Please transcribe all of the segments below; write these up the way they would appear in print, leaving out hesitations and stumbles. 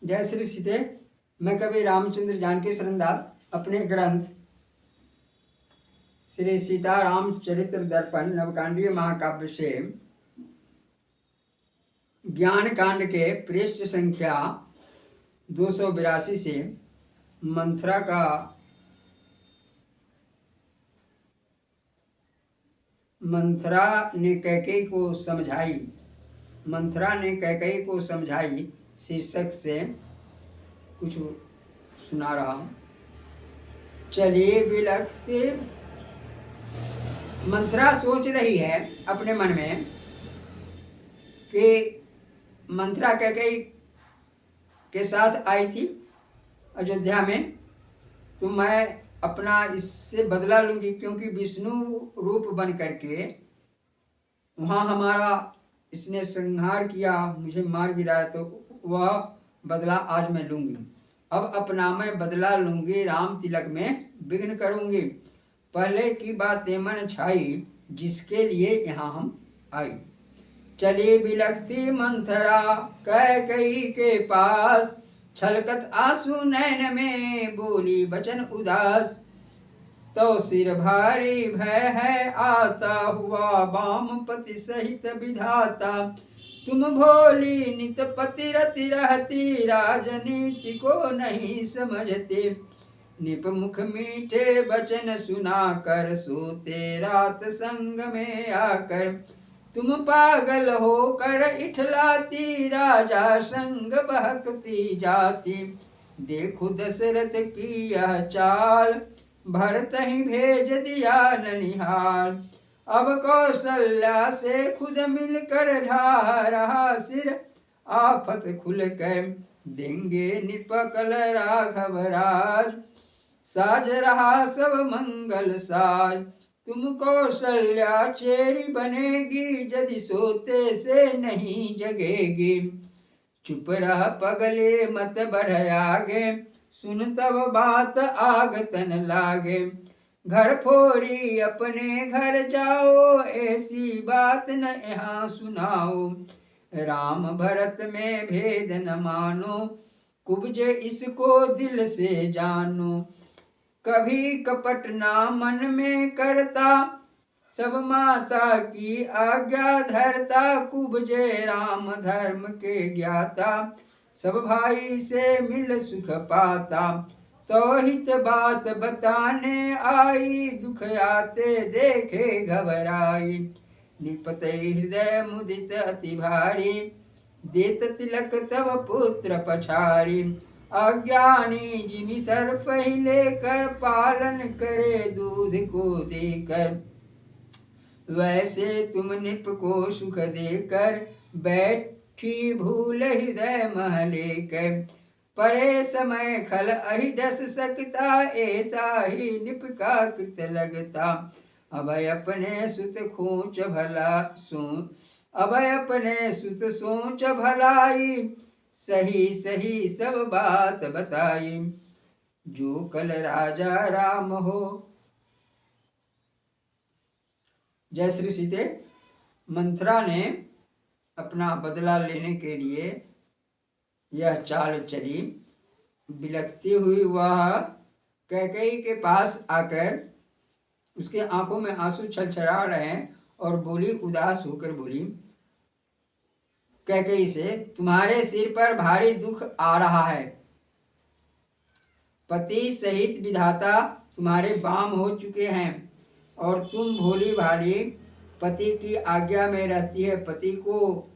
जय श्री सीते। मैं कवि रामचंद्र जानकी शरणदास अपने ग्रंथ श्री सीताराम चरित्र दर्पण नवकांडीय महाकाव्य से ज्ञान कांड के पृष्ठ संख्या 282 से मंथरा ने कैकेयी को समझाई शीर्षक से कुछ सुना रहा हूं। चलिए बिलखते। मंथरा सोच रही है अपने मन में कि मंथरा कैकेयी के साथ आई थी अयोध्या में, तो मैं अपना इससे बदला लूंगी, क्योंकि विष्णु रूप बन करके वहाँ हमारा इसने संहार किया, मुझे मार गिराया, तो वह बदला आज मैं लूंगी। अब अपना मैं बदला लूंगी, राम तिलक में विघ्न करूंगी। पहले की बातें मन छाई, जिसके लिए यहाँ हम आई। चली बिलखती मंथरा कैकेयी के पास, छलकत आंसू नैन में बोली वचन उदास। तो सिर भारी भय है आता हुआ, वामपति सहित विधाता। तुम भोली नित पति रति रहती, राजनीति को नहीं समझते। निप मुख मीठे वचन सुना कर, सोते रात संग में आकर। तुम पागल होकर इठलाती, राजा संग बहकती जाती। देखो दशरथ की यह चाल, भरत ही भेज दिया ननिहाल। अब कौशल्या से खुद मिलकर ढा रहा सिर, आफत खुल कर देंगे निपकल राघव राज। साज रहा सब मंगल साज, तुम कौशल्या चेरी बनेगी, यदि सोते से नहीं जगेगी। चुप रह पगले मत बढ़ आगे, सुन तब बात आग तन लागे। घर फोड़ी अपने घर जाओ, ऐसी बात न यहाँ सुनाओ। राम भरत में भेद न मानो, कुब्जे इसको दिल से जानो। कभी कपट ना मन में करता, सब माता की आज्ञा धरता। कुब्जे राम धर्म के ज्ञाता, सब भाई से मिल सुख पाता। तो हित बात बताने आई, दुख आते देखे घबराई। निपत हृदय मुदित अति भारी, देत तिलक तब पुत्र पछाड़ी। अज्ञानी जिमि सर पहिले कर, पालन करे दूध को देकर। वैसे तुम निप को सुख देकर, बैठी भूल हृदय मह लेकर। परे समय खल अहि डस सकता, ऐसा ही निप का कृत लगता। अब अपने सुत खोच भला अब अपने सुत सोच भलाई, सही सही सब बात बताई। जो कल राजा राम हो। जय श्री सीते। मंथरा ने अपना बदला लेने के लिए यह चाल चली। बिलखती हुई वह कैकेयी के पास आकर, उसके आंखों में आंसू छलछला रहे हैं, और बोली, उदास होकर बोली कैकेयी से, तुम्हारे सिर पर भारी दुख आ रहा है। पति सहित विधाता तुम्हारे वाम हो चुके हैं, और तुम भोली भाली पति की आज्ञा में रहती है, पति को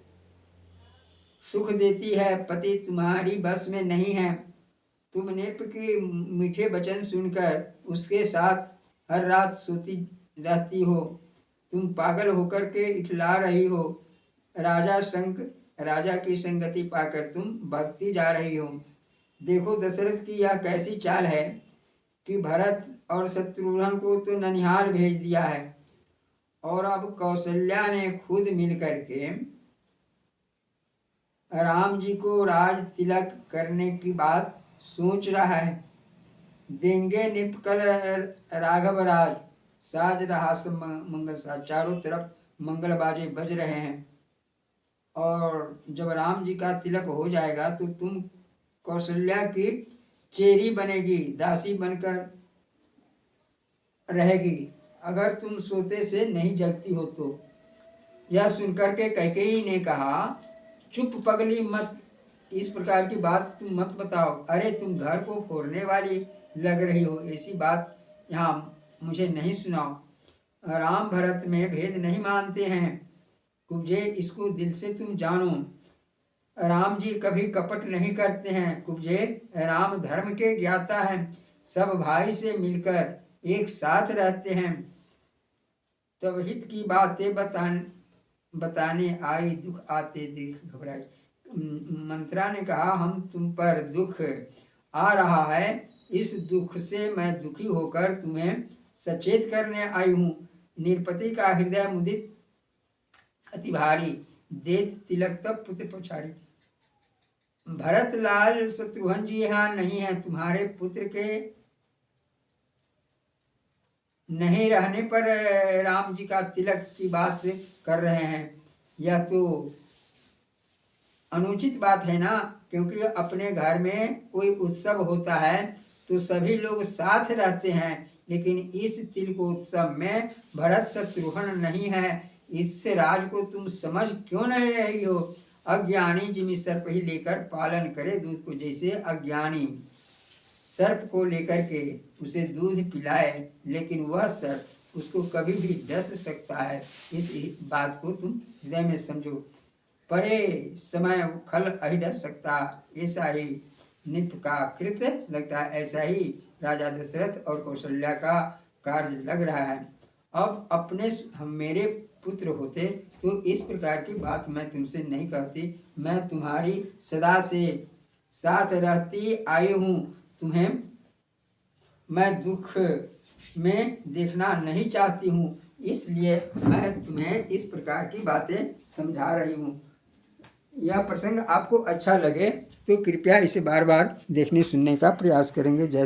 सुख देती है, पति तुम्हारी बस में नहीं है। तुम निप के मीठे वचन सुनकर उसके साथ हर रात सोती रहती हो। तुम पागल होकर के इठला रही हो, राजा की संगति पाकर तुम भक्ति जा रही हो। देखो दशरथ की यह कैसी चाल है कि भरत और शत्रुघ्न को तो ननिहाल भेज दिया है, और अब कौशल्या ने खुद मिल करके राम जी को राज तिलक करने की बात सोच रहा है। देंगे निपकल राघव राज, साज रहा सब मंगल साज। चारों तरफ मंगल बाजे बज रहे हैं, और जब राम जी का तिलक हो जाएगा तो तुम कौशल्या की चेरी बनेगी, दासी बनकर रहेगी अगर तुम सोते से नहीं जगती हो तो। यह सुनकर के कैकेयी ने कहा, चुप पगली, मत इस प्रकार की बात तुम मत बताओ। अरे तुम घर को फोड़ने वाली लग रही हो, ऐसी बात यहाँ मुझे नहीं सुनाओ। राम भरत में भेद नहीं मानते हैं, कुब्जे इसको दिल से तुम जानो। राम जी कभी कपट नहीं करते हैं कुब्जे, राम धर्म के ज्ञाता हैं, सब भाई से मिलकर एक साथ रहते हैं। तब हित की बातें बताने आई, दुख आते देख घबराई। मंत्रा ने कहा, हम तुम पर दुख आ रहा है, इस दुख से मैं दुखी होकर तुम्हें सचेत करने आई हूँ। निरपति का हृदय मुदित अति भारी, देत तिलक तब पुत्र पछाड़ी। भरत लाल शत्रुघ्न जी यहाँ नहीं है, तुम्हारे पुत्र के नहीं रहने पर राम जी का तिलक की बात कर रहे हैं। यह तो अनुचित बात है ना, क्योंकि अपने घर में कोई उत्सव होता है तो सभी लोग साथ रहते हैं, लेकिन इस तिलकोत्सव में भरत शत्रुघ्न नहीं है। इस राज को तुम समझ क्यों नहीं रही हो? अज्ञानी जिमी सर्प ही लेकर पालन करे दूध को, जैसे अज्ञानी सर्प को लेकर के उसे दूध पिलाए, लेकिन वह सर्प उसको कभी भी डस सकता है। इस बात को तुम हृदय में समझो। परे समय खल अहि डर सकता, ऐसा ही निप का कृत लगता है। ऐसा ही राजा दशरथ और कौशल्या का कार्य लग रहा है। अब अपने हम मेरे पुत्र होते तो इस प्रकार की बात मैं तुमसे नहीं कहती। मैं तुम्हारी सदा से साथ रहती आई हूँ, तुम्हें मैं दुख में देखना नहीं चाहती हूँ, इसलिए मैं तुम्हें इस प्रकार की बातें समझा रही हूँ। यह प्रसंग आपको अच्छा लगे तो कृपया इसे बार बार देखने सुनने का प्रयास करेंगे। जय